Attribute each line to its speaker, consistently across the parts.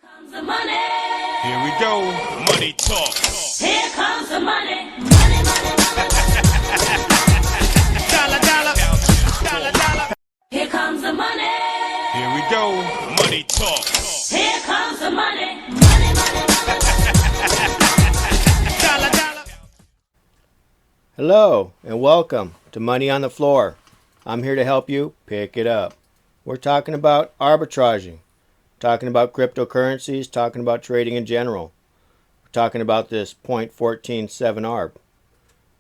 Speaker 1: Comes the money.
Speaker 2: Here we go. Money talk.
Speaker 1: Here comes the money. Money, money, money.
Speaker 2: Dollar, dollar. Dollar, dollar.
Speaker 1: Here comes the money.
Speaker 2: Here we go. Money talk.
Speaker 1: Here comes the money. Money, money, money.
Speaker 2: Dollar, dollar.
Speaker 3: Hello and welcome to Money on the Floor. I'm here to help you pick it up. We're talking about arbitraging, talking about cryptocurrencies, talking about trading in general. We're talking about this 0.147 ARB.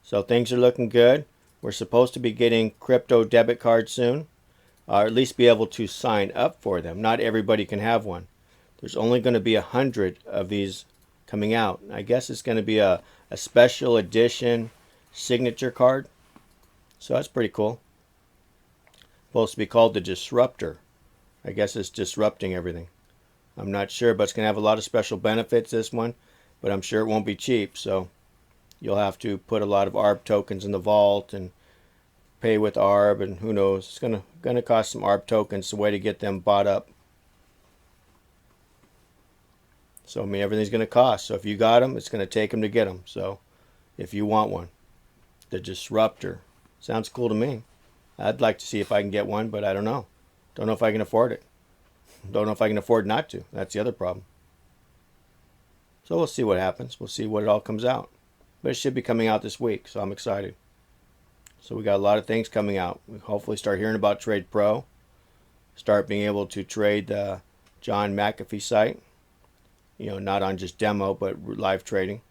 Speaker 3: So things are looking good. We're supposed to be getting crypto debit cards soon, or at least be able to sign up for them. Not everybody can have one. There's only going to be 100 of these coming out. I guess it's going to be a special edition signature card. So that's pretty cool. Supposed to be called the Disruptor. I guess it's disrupting everything. I'm not sure, but it's going to have a lot of special benefits, this one. But I'm sure it won't be cheap, so you'll have to put a lot of ARB tokens in the vault and pay with ARB, and who knows. It's going to cost some ARB tokens, the way to get them bought up. So, I mean, everything's going to cost. So if you got them, it's going to take them to get them. So if you want one, the Disruptor. Sounds cool to me. I'd like to see if I can get one, but I don't know. Don't know if I can afford it. Don't know if I can afford not to. That's the other problem. So we'll see what happens. We'll see what it all comes out. But it should be coming out this week, so I'm excited. So we got a lot of things coming out. We hopefully start hearing about Trade Pro. Start being able to trade the John McAfee site. You know, not on just demo, but live trading.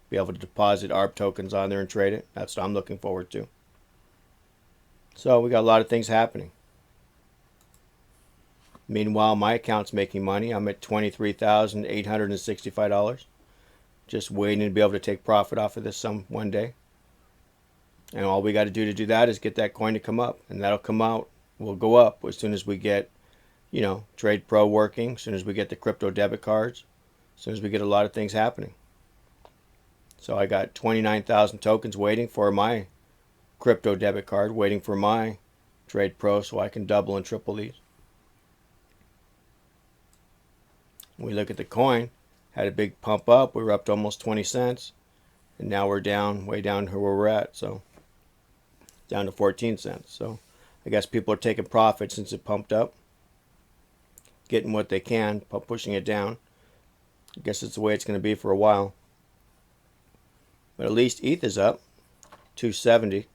Speaker 3: Be able to deposit ARB tokens on there and trade it. That's what I'm looking forward to. So we got a lot of things happening. Meanwhile, my account's making money. I'm at $23,865. Just waiting to be able to take profit off of this one day. And all we got to do that is get that coin to come up. And that'll come out. We'll go up as soon as we get, you know, Trade Pro working. As soon as we get the crypto debit cards. As soon as we get a lot of things happening. So I got 29,000 tokens waiting for my crypto debit card. Waiting for my Trade Pro so I can double and triple these. We look at the coin, had a big pump up. We were up to almost 20 cents. And now we're down, way down to where we're at. So down to 14 cents. So I guess people are taking profit since it pumped up. Getting what they can, pushing it down. I guess it's the way it's going to be for a while. But at least ETH is up, 270.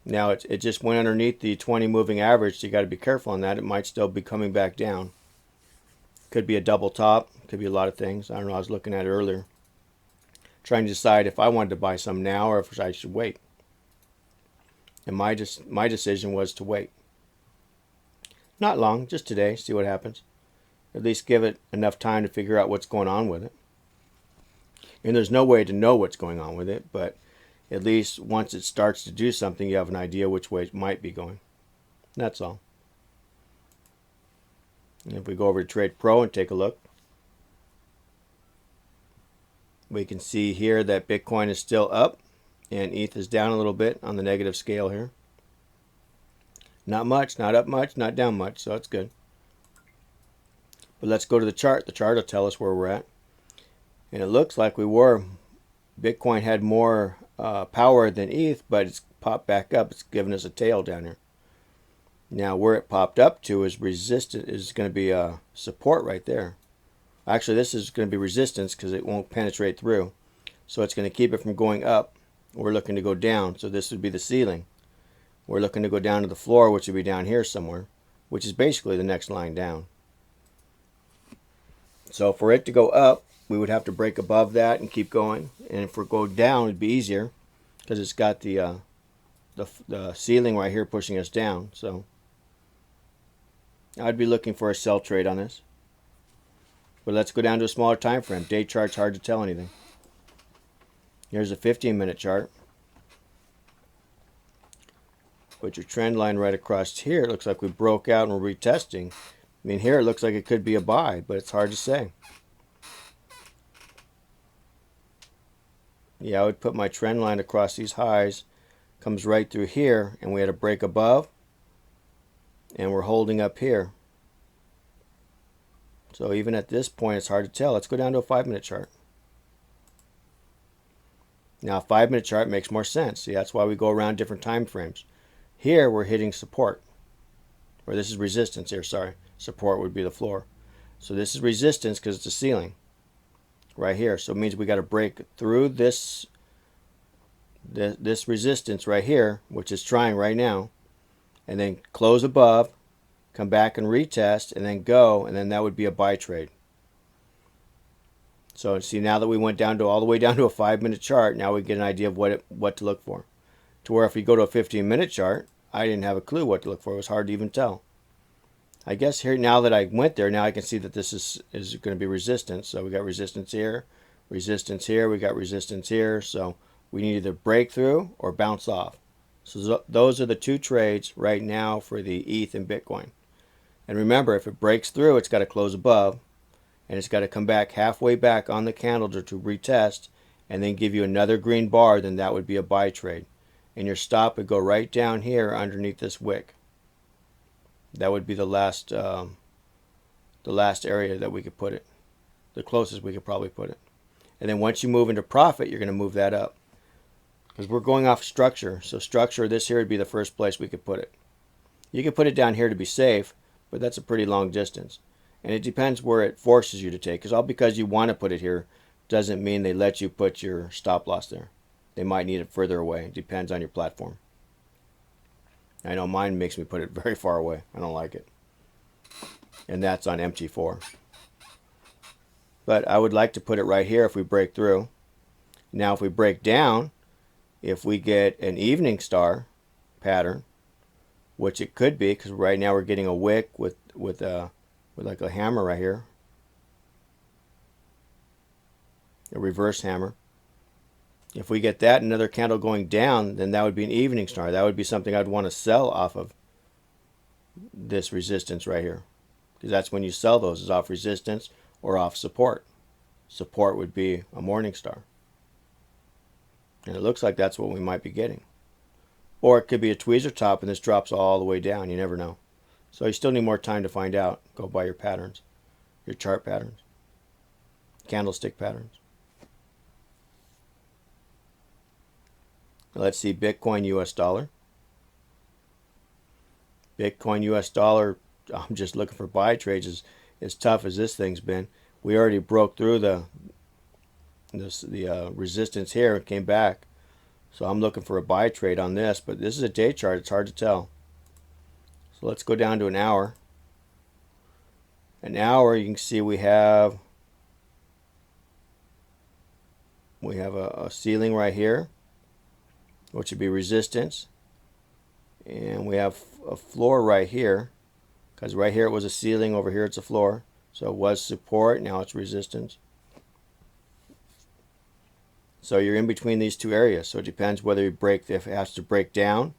Speaker 3: Now it just went underneath the 20 moving average, so you got to be careful on that. It might still be coming back down. Could be a double top. Could be a lot of things. I don't know. I was looking at it earlier. Trying to decide if I wanted to buy some now or if I should wait. And my decision was to wait. Not long, just today. See what happens. At least give it enough time to figure out what's going on with it. And there's no way to know what's going on with it, but at least once it starts to do something, you have an idea which way it might be going. That's all. And if we go over to Trade Pro and take a look, we can see here that Bitcoin is still up and ETH is down a little bit on the negative scale here. Not much, not up much, not down much, so that's good. But let's go to the chart. The chart will tell us where we're at. And it looks like Bitcoin had more power than ETH, but it's popped back up. It's giving us a tail down here. Now where it popped up to is resistance, is going to be a support right there. Actually, this is going to be resistance because it won't penetrate through. So it's going to keep it from going up. We're looking to go down, so this would be the ceiling. We're looking to go down to the floor, which would be down here somewhere, which is basically the next line down. So for it to go up, we would have to break above that and keep going. And if we go down, it'd be easier because it's got the ceiling right here pushing us down. So I'd be looking for a sell trade on this. But let's go down to a smaller time frame. Day chart's hard to tell anything. Here's a 15-minute chart. Put your trend line right across here. It looks like we broke out and we're retesting. I mean, here it looks like it could be a buy, but it's hard to say. Yeah, I would put my trend line across these highs. Comes right through here, and we had a break above. And we're holding up here. So even at this point, it's hard to tell. Let's go down to a 5-minute chart. Now, a 5-minute chart makes more sense. See, that's why we go around different time frames. Here, we're hitting support. Or this is resistance here, sorry. Support would be the floor. So this is resistance because it's a ceiling right here. So it means we got to break through this resistance right here, which is trying right now, and then close above, come back and retest, and then go, and then that would be a buy trade. So see, now that we went down to all the way down to a 5-minute chart, now we get an idea of what to look for. To where if you go to a 15-minute chart, I didn't have a clue what to look for. It was hard to even tell. I guess here, now that I went there, now I can see that this is going to be resistance. So we got resistance here, we got resistance here. So we need either break through or bounce off. So those are the two trades right now for the ETH and Bitcoin. And remember, if it breaks through, it's got to close above, and it's got to come back halfway back on the candle to retest, and then give you another green bar. Then that would be a buy trade, and your stop would go right down here underneath this wick. That would be the last area that we could put it, the closest we could probably put it. And then once you move into profit, you're going to move that up, because we're going off structure. So structure, this here would be the first place we could put it. You could put it down here to be safe, but that's a pretty long distance. And it depends where it forces you to take. Because all because you want to put it here doesn't mean they let you put your stop loss there. They might need it further away. It depends on your platform. I know mine makes me put it very far away. I don't like it. And that's on MT4. But I would like to put it right here if we break through. Now if we break down, if we get an evening star pattern, which it could be, because right now we're getting a wick with like a hammer right here, a reverse hammer. If we get that, another candle going down, then that would be an evening star. That would be something I'd want to sell off of this resistance right here, because that's when you sell those, is off resistance or off support. Support would be a morning star, and it looks like that's what we might be getting. Or it could be a tweezer top and this drops all the way down. You never know. So you still need more time to find out. Go by your patterns, your chart patterns, candlestick patterns. Let's see Bitcoin US dollar. Bitcoin US dollar, I'm just looking for buy trades. As tough as this thing's been, we already broke through the resistance here and came back. So I'm looking for a buy trade on this, but this is a day chart. It's hard to tell. So let's go down to an hour. An hour, you can see we have a ceiling right here, which would be resistance. And we have a floor right here, because right here it was a ceiling, over here it's a floor. So it was support, now it's resistance. So you're in between these two areas. So it depends whether you break, if it has to break down,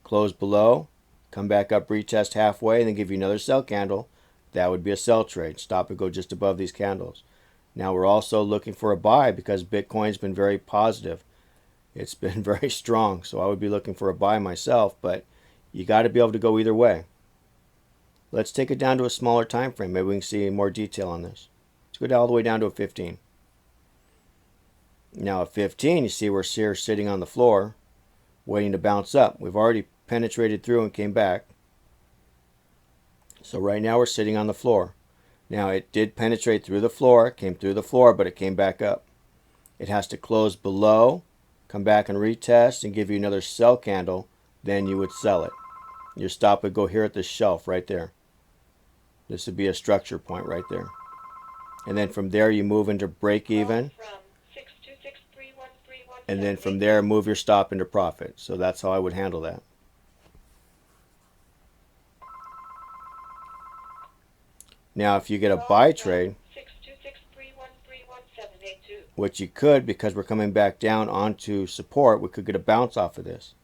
Speaker 3: close below, come back up, retest halfway, and then give you another sell candle. That would be a sell trade. Stop and go just above these candles. Now we're also looking for a buy because Bitcoin's been very positive. It's been very strong. So I would be looking for a buy myself, but you got to be able to go either way. Let's take it down to a smaller time frame. Maybe we can see more detail on this. Let's go all the way down to a 15. Now at 15, you see we're here sitting on the floor, waiting to bounce up. We've already penetrated through and came back. So right now we're sitting on the floor. Now it did penetrate through the floor, came through the floor, but it came back up. It has to close below, come back and retest, and give you another sell candle. Then you would sell it. Your stop would go here at the shelf right there. This would be a structure point right there. And then from there you move into break even. And then from there move your stop into profit. So that's how I would handle that. Now if you get a buy trade, which you could, because we're coming back down onto support, we could get a bounce off of this.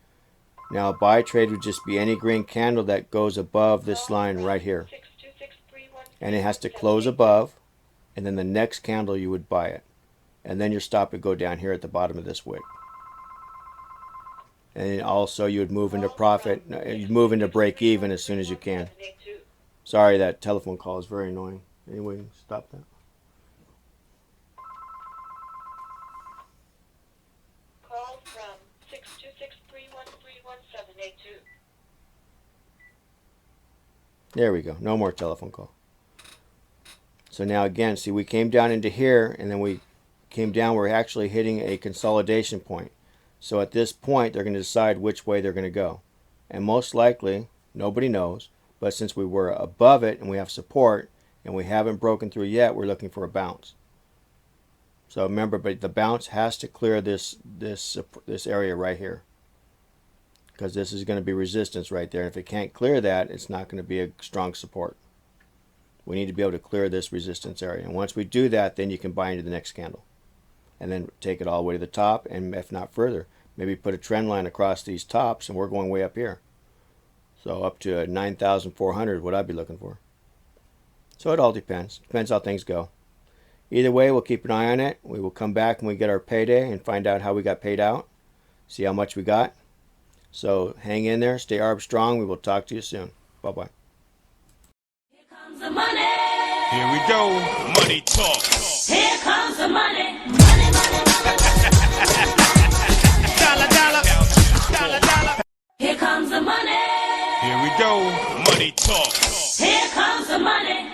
Speaker 3: Now a buy trade would just be any green candle that goes above this line right here. And it has to close above, and then the next candle you would buy it. And then your stop would go down here at the bottom of this wick. And also you would move into profit, you'd move into break even as soon as you can. Sorry, that telephone call is very annoying. Anyway, stop that.
Speaker 4: Call from 626-313-1782.
Speaker 3: There we go. No more telephone call. So now again, see, we came down into here, and then we came down. We're actually hitting a consolidation point. So at this point, they're going to decide which way they're going to go. And most likely, nobody knows, but since we were above it and we have support and we haven't broken through yet, we're looking for a bounce. So remember, but the bounce has to clear this area right here, because this is going to be resistance right there. If it can't clear that, it's not going to be a strong support. We need to be able to clear this resistance area. And once we do that, then you can buy into the next candle. And then take it all the way to the top, and if not further, maybe put a trend line across these tops, and we're going way up here. So up to 9,400 would I be looking for. So it all depends. Depends how things go. Either way, we'll keep an eye on it. We will come back when we get our payday and find out how we got paid out. See how much we got. So hang in there. Stay arb strong. We will talk to you soon. Bye-bye.
Speaker 1: Here comes the money.
Speaker 2: Here we go. Money talk.
Speaker 1: Here comes the money. Money, money, money.
Speaker 2: Dollar, dollar. Dollar, dollar.
Speaker 1: Here comes the money.
Speaker 2: Here we go. Money talk.
Speaker 1: Here comes the money.